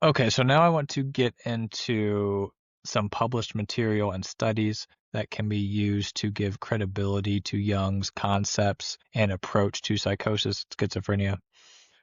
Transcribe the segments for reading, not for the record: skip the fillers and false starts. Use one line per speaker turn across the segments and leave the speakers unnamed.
Okay, so now I want to get into some published material and studies that can be used to give credibility to Jung's concepts and approach to psychosis, schizophrenia.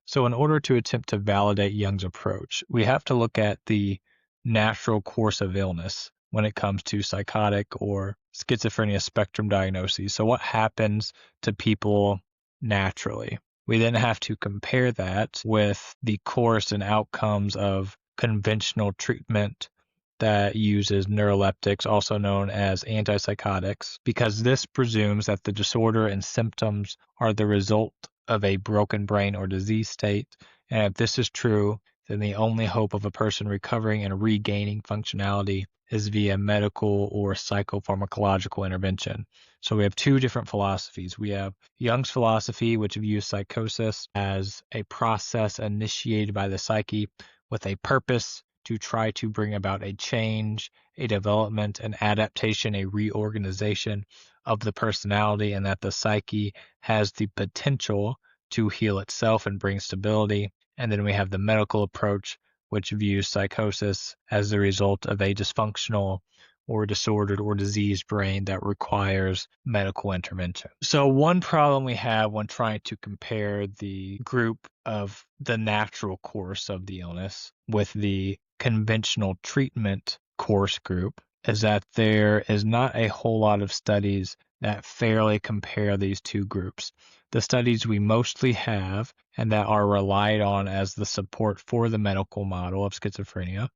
So, in order to attempt to validate Jung's approach, we have to look at the natural course of illness when it comes to psychotic or schizophrenia spectrum diagnoses. So, what happens to people naturally? We then have to compare that with the course and outcomes of conventional treatment that uses neuroleptics, also known as antipsychotics, because this presumes that the disorder and symptoms are the result of a broken brain or disease state. And if this is true, then the only hope of a person recovering and regaining functionality is via medical or psychopharmacological intervention. So we have two different philosophies. We have Jung's philosophy, which views psychosis as a process initiated by the psyche with a purpose to try to bring about a change, a development, an adaptation, a reorganization of the personality, and that the psyche has the potential to heal itself and bring stability. And then we have the medical approach, which views psychosis as the result of a dysfunctional or disordered or diseased brain that requires medical intervention. So, one problem we have when trying to compare the group of the natural course of the illness with the conventional treatment course group is that there is not a whole lot of studies that fairly compare these two groups. The studies we mostly have and that are relied on as the support for the medical model of schizophrenia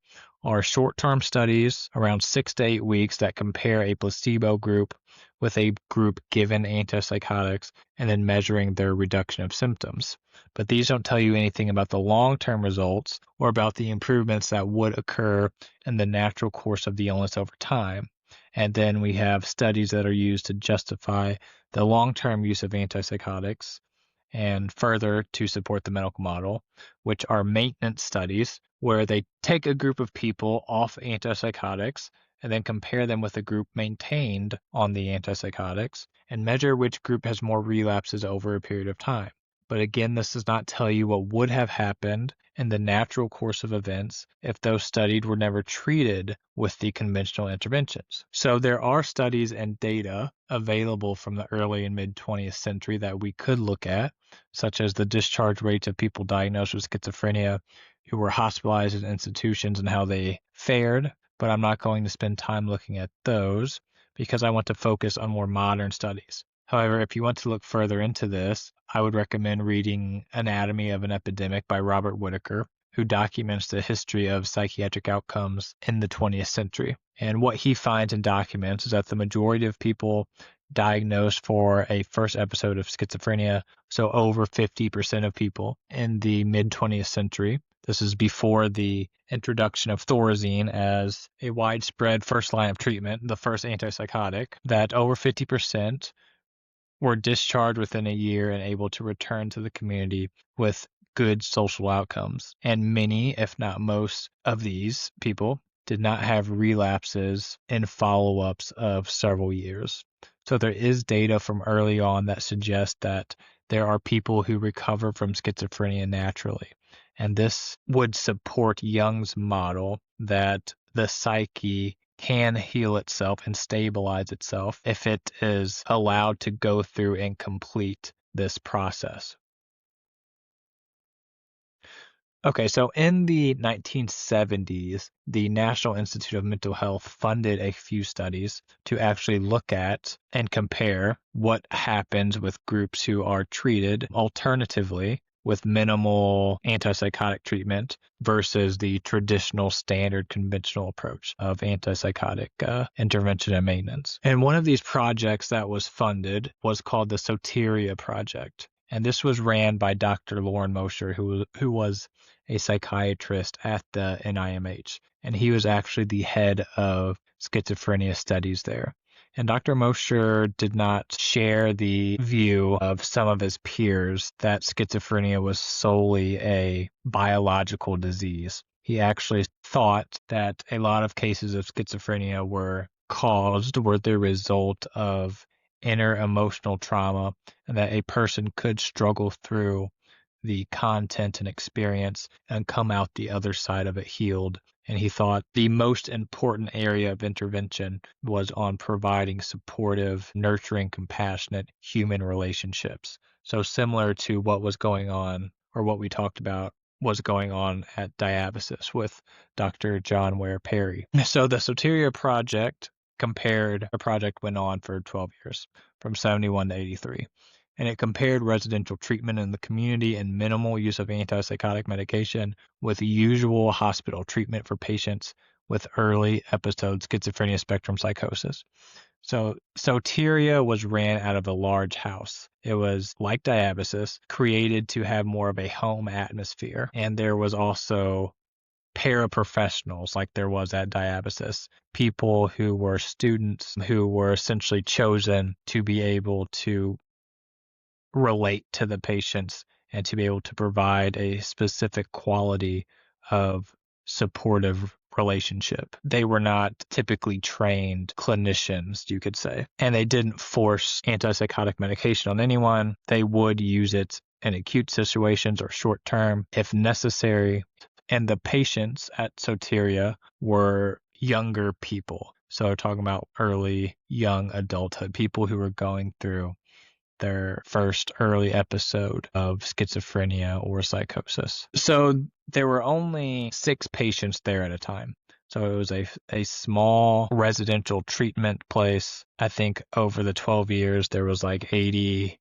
are short-term studies around 6 to 8 weeks that compare a placebo group with a group given antipsychotics and then measuring their reduction of symptoms. But these don't tell you anything about the long-term results or about the improvements that would occur in the natural course of the illness over time. And then we have studies that are used to justify the long-term use of antipsychotics and further to support the medical model, which are maintenance studies where they take a group of people off antipsychotics and then compare them with a group maintained on the antipsychotics and measure which group has more relapses over a period of time. But again, this does not tell you what would have happened in the natural course of events if those studied were never treated with the conventional interventions. So there are studies and data available from the early and mid 20th century that we could look at, such as the discharge rates of people diagnosed with schizophrenia who were hospitalized in institutions and how they fared. But I'm not going to spend time looking at those because I want to focus on more modern studies. However, if you want to look further into this, I would recommend reading Anatomy of an Epidemic by Robert Whitaker, who documents the history of psychiatric outcomes in the 20th century. And what he finds and documents is that the majority of people diagnosed for a first episode of schizophrenia, so over 50% of people in the mid 20th century, this is before the introduction of Thorazine as a widespread first line of treatment, the first antipsychotic, that over 50% were discharged within a year and able to return to the community with good social outcomes. And many, if not most, of these people did not have relapses in follow-ups of several years. So there is data from early on that suggests that there are people who recover from schizophrenia naturally. And this would support Jung's model that the psyche can heal itself and stabilize itself if it is allowed to go through and complete this process. Okay, so in the 1970s, the National Institute of Mental Health funded a few studies to actually look at and compare what happens with groups who are treated alternatively with minimal antipsychotic treatment versus the traditional standard conventional approach of antipsychotic intervention and maintenance. And one of these projects that was funded was called the Soteria project. And this was ran by Dr. Lauren Mosher, who was a psychiatrist at the NIMH. And he was actually the head of schizophrenia studies there. And Dr. Mosher did not share the view of some of his peers that schizophrenia was solely a biological disease. He actually thought that a lot of cases of schizophrenia were the result of inner emotional trauma and that a person could struggle through the content and experience and come out the other side of it healed. And he thought the most important area of intervention was on providing supportive, nurturing, compassionate human relationships. So similar to what was going on, or what we talked about was going on at Diabasis with Dr. John Ware Perry. So the Soteria project went on for 12 years, from 71 to 83. And it compared residential treatment in the community and minimal use of antipsychotic medication with usual hospital treatment for patients with early episode schizophrenia spectrum psychosis. So Soteria was ran out of a large house. It was, like Diabasis, created to have more of a home atmosphere. And there was also paraprofessionals, like there was at Diabasis, people who were students who were essentially chosen to be able to relate to the patients and to be able to provide a specific quality of supportive relationship. They were not typically trained clinicians, you could say, and they didn't force antipsychotic medication on anyone. They would use it in acute situations or short term if necessary. And the patients at Soteria were younger people. So talking about early young adulthood, people who were going through their first early episode of schizophrenia or psychosis. So there were only 6 patients there at a time. So it was a small residential treatment place. I think over the 12 years, there was like 80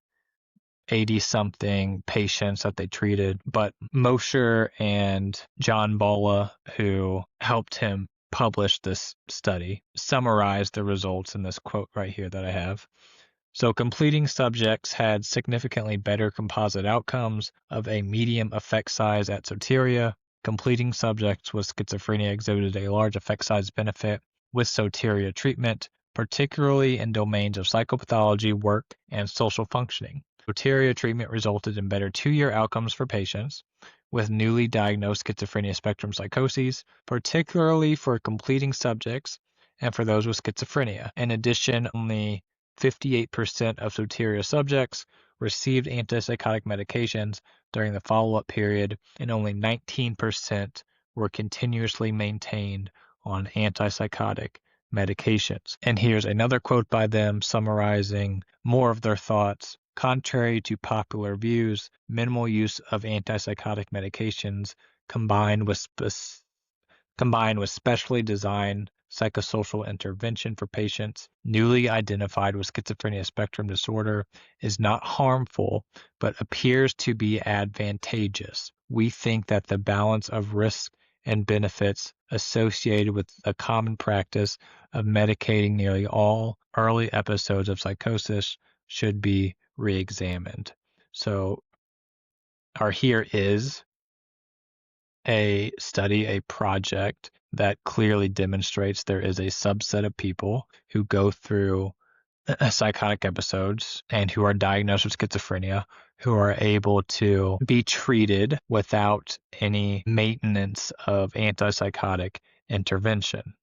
something patients that they treated. But Mosher and John Bolla, who helped him publish this study, summarized the results in this quote right here that I have. So completing subjects had significantly better composite outcomes of a medium effect size at Soteria. Completing subjects with schizophrenia exhibited a large effect size benefit with Soteria treatment, particularly in domains of psychopathology, work, and social functioning. Soteria treatment resulted in better 2-year outcomes for patients with newly diagnosed schizophrenia spectrum psychoses, particularly for completing subjects and for those with schizophrenia. In addition, only 58% of Soteria subjects received antipsychotic medications during the follow-up period, and only 19% were continuously maintained on antipsychotic medications. And here's another quote by them summarizing more of their thoughts. Contrary to popular views, minimal use of antipsychotic medications combined with specially designed psychosocial intervention for patients newly identified with schizophrenia spectrum disorder is not harmful, but appears to be advantageous. We think that the balance of risk and benefits associated with a common practice of medicating nearly all early episodes of psychosis should be re-examined. So here is a study, a project that clearly demonstrates there is a subset of people who go through psychotic episodes and who are diagnosed with schizophrenia who are able to be treated without any maintenance of antipsychotic intervention.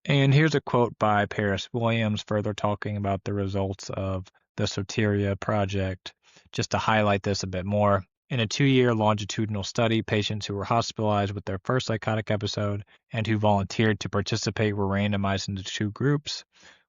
And here's a quote by Paris Williams further talking about the results of the Soteria project, just to highlight this a bit more. In a 2-year longitudinal study, patients who were hospitalized with their first psychotic episode and who volunteered to participate were randomized into 2 groups,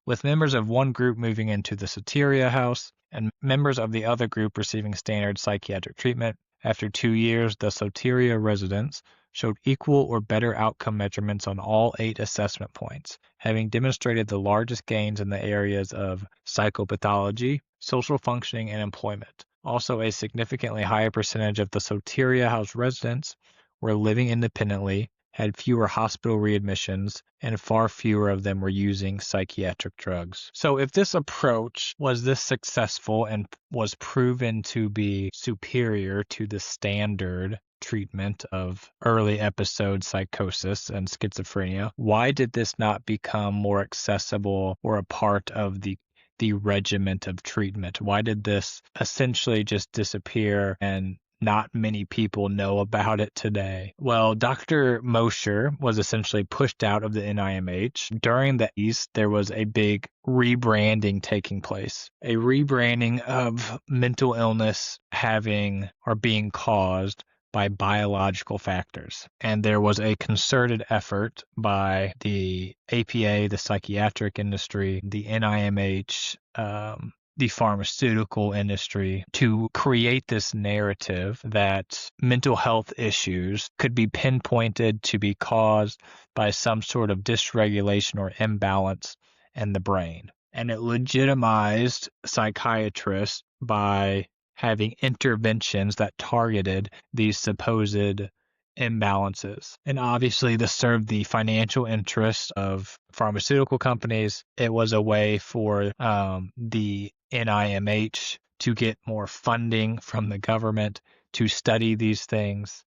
with members of one group moving into the Soteria house and members of the other group receiving standard psychiatric treatment. After 2 years, the Soteria residents showed equal or better outcome measurements on all 8 assessment points, having demonstrated the largest gains in the areas of psychopathology, social functioning, and employment. Also, a significantly higher percentage of the Soteria house residents were living independently, had fewer hospital readmissions, and far fewer of them were using psychiatric drugs. So if this approach was this successful and was proven to be superior to the standard treatment of early episode psychosis and schizophrenia, why did this not become more accessible or a part of the regiment of treatment? Why did this essentially just disappear and not many people know about it today. Well, Dr. Mosher was essentially pushed out of the NIMH. During the East, there was a big rebranding taking place, a rebranding of mental illness having or being caused by biological factors. And there was a concerted effort by the APA, the psychiatric industry, the NIMH, the pharmaceutical industry to create this narrative that mental health issues could be pinpointed to be caused by some sort of dysregulation or imbalance in the brain. And it legitimized psychiatrists by having interventions that targeted these supposed imbalances. And obviously, this served the financial interests of pharmaceutical companies. It was a way for the NIMH to get more funding from the government to study these things.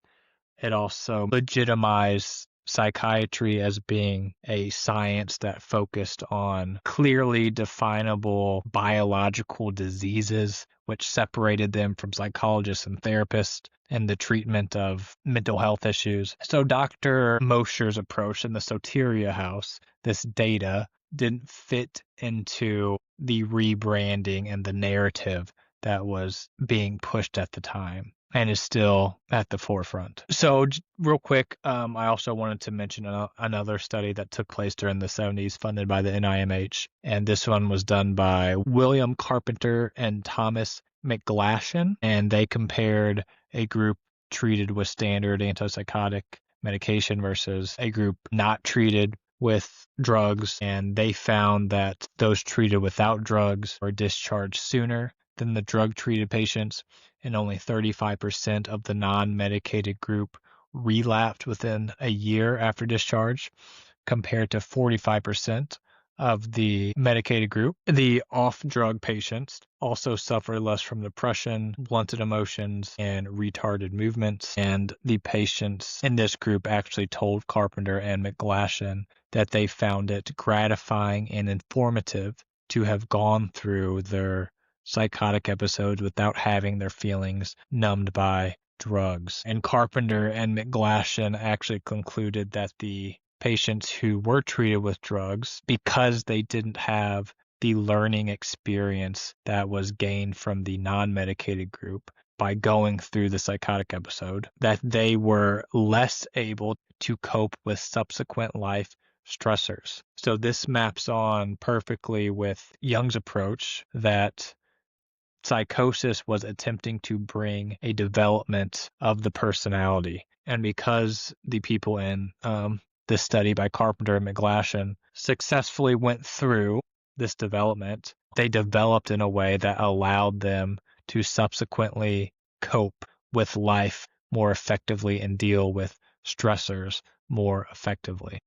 It also legitimized psychiatry as being a science that focused on clearly definable biological diseases, which separated them from psychologists and therapists in the treatment of mental health issues. So Dr. Mosher's approach in the Soteria house, this data didn't fit into the rebranding and the narrative that was being pushed at the time and is still at the forefront. So real quick, I also wanted to mention another study that took place during the 70s funded by the NIMH. And this one was done by William Carpenter and Thomas McGlashan. And they compared a group treated with standard antipsychotic medication versus a group not treated with drugs. And they found that those treated without drugs were discharged sooner than the drug-treated patients, and only 35% of the non-medicated group relapsed within a year after discharge, compared to 45% of the medicated group. The off-drug patients also suffer less from depression, blunted emotions, and retarded movements. And the patients in this group actually told Carpenter and McGlashan that they found it gratifying and informative to have gone through their psychotic episodes without having their feelings numbed by drugs. And Carpenter and McGlashan actually concluded that the patients who were treated with drugs, because they didn't have the learning experience that was gained from the non-medicated group by going through the psychotic episode, that they were less able to cope with subsequent life stressors. So this maps on perfectly with Jung's approach that psychosis was attempting to bring a development of the personality. And because the people in this study by Carpenter and McGlashan successfully went through this development, they developed in a way that allowed them to subsequently cope with life more effectively and deal with stressors more effectively.